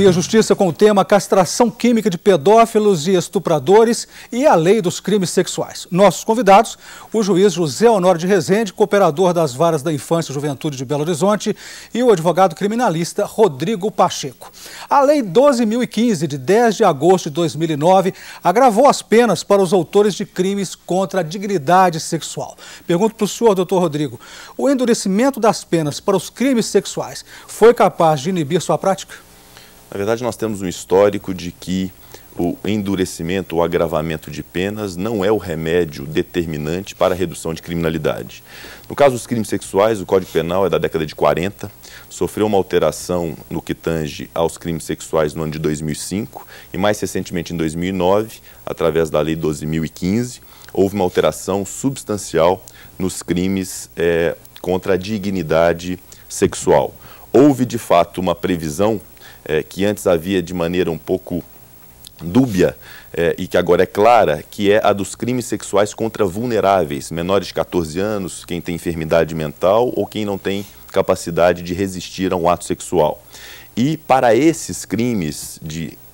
ouvir a Justiça com o tema castração química de pedófilos e estupradores e a lei dos crimes sexuais. Nossos convidados, o juiz José Honório de Rezende, cooperador das Varas da Infância e Juventude de Belo Horizonte, e o advogado criminalista Rodrigo Pacheco. A Lei 12.015, de 10 de agosto de 2009, agravou as penas para os autores de crimes contra a dignidade sexual. Pergunto para o senhor, doutor Rodrigo, o endurecimento das penas para os crimes sexuais foi capaz de inibir sua prática? Na verdade, nós temos um histórico de que o endurecimento ou agravamento de penas não é o remédio determinante para a redução de criminalidade. No caso dos crimes sexuais, o Código Penal é da década de 40, sofreu uma alteração no que tange aos crimes sexuais no ano de 2005 e mais recentemente em 2009, através da Lei 12.015, houve uma alteração substancial nos crimes contra a dignidade sexual. Houve, de fato, uma previsão que antes havia de maneira um pouco dúbia e que agora é clara, que é a dos crimes sexuais contra vulneráveis, menores de 14 anos, quem tem enfermidade mental ou quem não tem capacidade de resistir a um ato sexual. E para esses crimes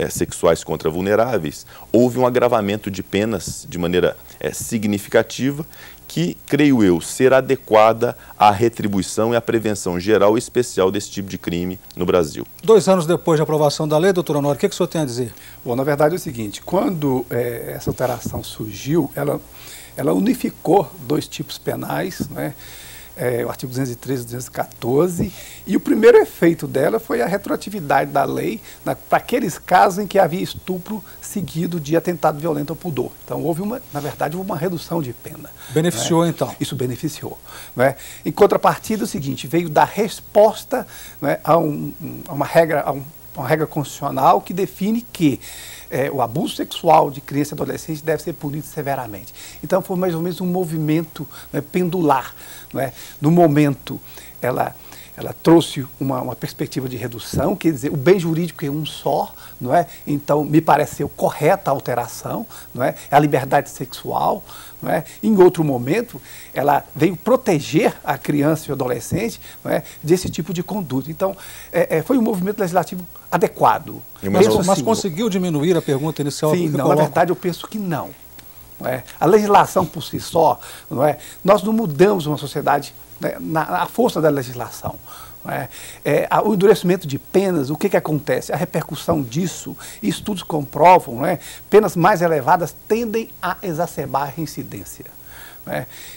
sexuais contra vulneráveis, houve um agravamento de penas de maneira significativa, que, creio eu, ser adequada à retribuição e à prevenção geral e especial desse tipo de crime no Brasil. 2 anos depois da aprovação da lei, doutor Honório, o que o senhor tem a dizer? Bom, na verdade é o seguinte, quando essa alteração surgiu, ela unificou 2 tipos penais, né? O artigo 213 e 214, e o primeiro efeito dela foi a retroatividade da lei para aqueles casos em que havia estupro seguido de atentado violento ao pudor. Então, na verdade, houve uma redução de pena. Beneficiou, né? então? Isso beneficiou. Né? Em contrapartida, é o seguinte, veio dar resposta, né, a uma regra constitucional que define que o abuso sexual de criança e adolescente deve ser punido severamente. Então, foi mais ou menos um movimento, né, pendular. Né? No momento, ela trouxe uma perspectiva de redução, quer dizer, o bem jurídico é um só, não é? Então, me pareceu correta a alteração, não é? A liberdade sexual, não é? Em outro momento, ela veio proteger a criança e o adolescente, não é, desse tipo de conduta. Então, foi um movimento legislativo adequado. Mas conseguiu diminuir a pergunta inicial? Sim, não, na verdade, eu penso que não. Não é? A legislação por si só, não é? Nós não mudamos uma sociedade, né, na força da legislação. Não é? O endurecimento de penas, o que acontece? A repercussão disso, estudos comprovam, não é? Penas mais elevadas tendem a exacerbar a reincidência.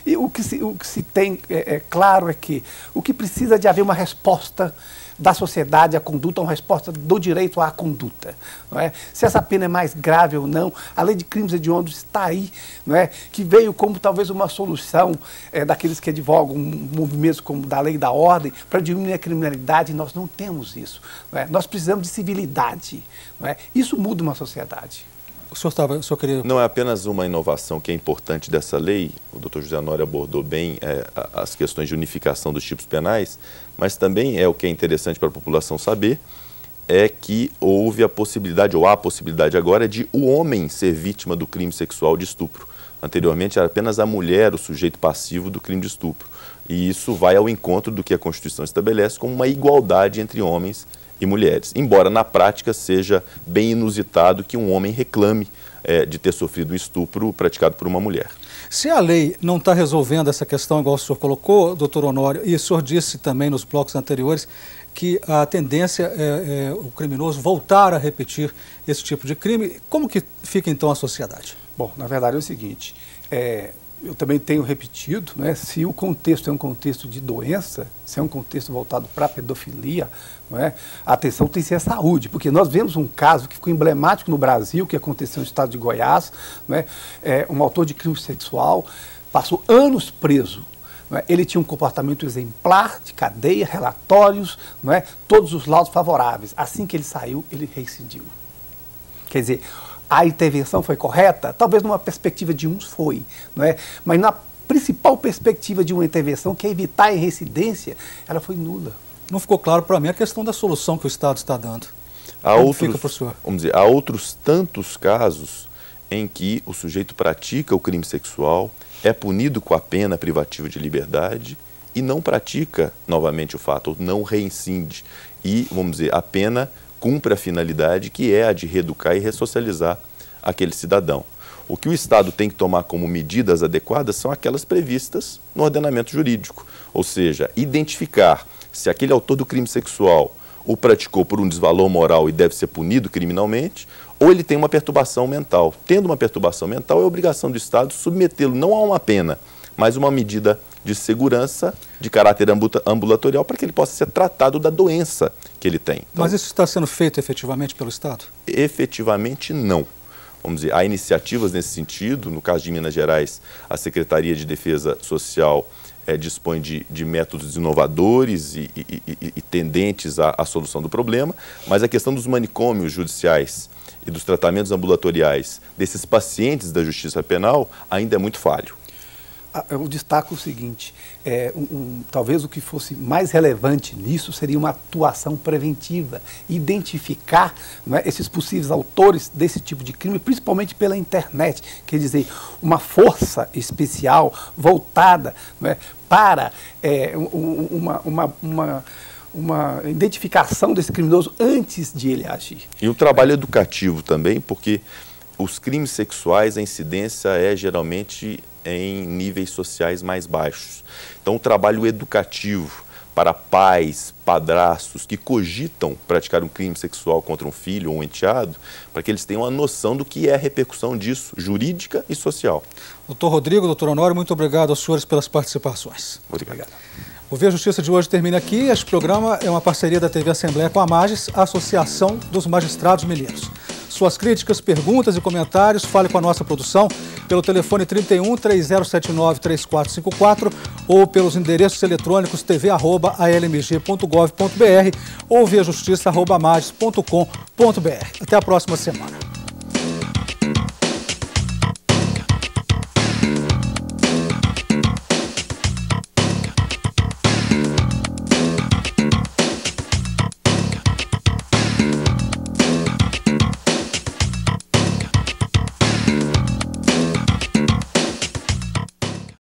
E o que se tem claro é que o que precisa de haver uma resposta da sociedade à conduta, uma resposta do direito à conduta. Não é? Se essa pena é mais grave ou não, a lei de crimes hediondos está aí, não é? Que veio como talvez uma solução daqueles que advogam movimentos como da lei e da ordem para diminuir a criminalidade, e nós não temos isso. Não é? Nós precisamos de civilidade. Não é? Isso muda uma sociedade. O senhor queria... Não é apenas uma inovação que é importante dessa lei, o doutor José Honório abordou bem as questões de unificação dos tipos penais, mas também o que é interessante para a população saber, é que houve a possibilidade, ou há a possibilidade agora, de o homem ser vítima do crime sexual de estupro. Anteriormente era apenas a mulher o sujeito passivo do crime de estupro. E isso vai ao encontro do que a Constituição estabelece como uma igualdade entre homens e mulheres, embora na prática seja bem inusitado que um homem reclame de ter sofrido um estupro praticado por uma mulher. Se a lei não está resolvendo essa questão, igual o senhor colocou, doutor Honório, e o senhor disse também nos blocos anteriores que a tendência é o criminoso voltar a repetir esse tipo de crime, como que fica então a sociedade? Bom, na verdade é o seguinte, eu também tenho repetido, né, se o contexto é um contexto de doença, se é um contexto voltado para a pedofilia, não é, a atenção tem que ser a saúde, porque nós vemos um caso que ficou emblemático no Brasil, que aconteceu no estado de Goiás, não é, um autor de crime sexual passou anos preso. Não é, ele tinha um comportamento exemplar, de cadeia, relatórios, não é, todos os laudos favoráveis. Assim que ele saiu, ele reincidiu. Quer dizer, a intervenção foi correta? Talvez numa perspectiva de uns foi, não é? Mas na principal perspectiva de uma intervenção, que é evitar a reincidência, ela foi nula. Não ficou claro para mim a questão da solução que o Estado está dando. Fica para o senhor? Vamos dizer, há outros tantos casos em que o sujeito pratica o crime sexual, é punido com a pena privativa de liberdade e não pratica novamente o fato, ou não reincide. E, vamos dizer, a pena cumpre a finalidade que é a de reeducar e ressocializar aquele cidadão. O que o Estado tem que tomar como medidas adequadas são aquelas previstas no ordenamento jurídico, ou seja, identificar se aquele autor do crime sexual o praticou por um desvalor moral e deve ser punido criminalmente, ou ele tem uma perturbação mental. Tendo uma perturbação mental, é obrigação do Estado submetê-lo não a uma pena, mas uma medida de segurança de caráter ambulatorial para que ele possa ser tratado da doença que ele tem. Então, mas isso está sendo feito efetivamente pelo Estado? Efetivamente não. Vamos dizer, há iniciativas nesse sentido. No caso de Minas Gerais, a Secretaria de Defesa Social dispõe de métodos inovadores e tendentes à solução do problema, mas a questão dos manicômios judiciais e dos tratamentos ambulatoriais desses pacientes da justiça penal ainda é muito falho. Eu destaco o seguinte, talvez o que fosse mais relevante nisso seria uma atuação preventiva, identificar, não é, esses possíveis autores desse tipo de crime, principalmente pela internet, quer dizer, uma força especial voltada, não é, para uma identificação desse criminoso antes de ele agir. E o trabalho educativo também, porque os crimes sexuais, a incidência é geralmente em níveis sociais mais baixos. Então, o trabalho educativo para pais, padrastos que cogitam praticar um crime sexual contra um filho ou um enteado, para que eles tenham a noção do que é a repercussão disso, jurídica e social. Doutor Rodrigo, doutor Honório, muito obrigado aos senhores pelas participações. Obrigado. O Veja Justiça de hoje termina aqui. Este programa é uma parceria da TV Assembleia com a MAGES, a Associação dos Magistrados Mineiros. Suas críticas, perguntas e comentários, fale com a nossa produção pelo telefone 31 3079 3454 ou pelos endereços eletrônicos tv@almg.gov.br ou vejajustiça@mages.com.br. Até a próxima semana.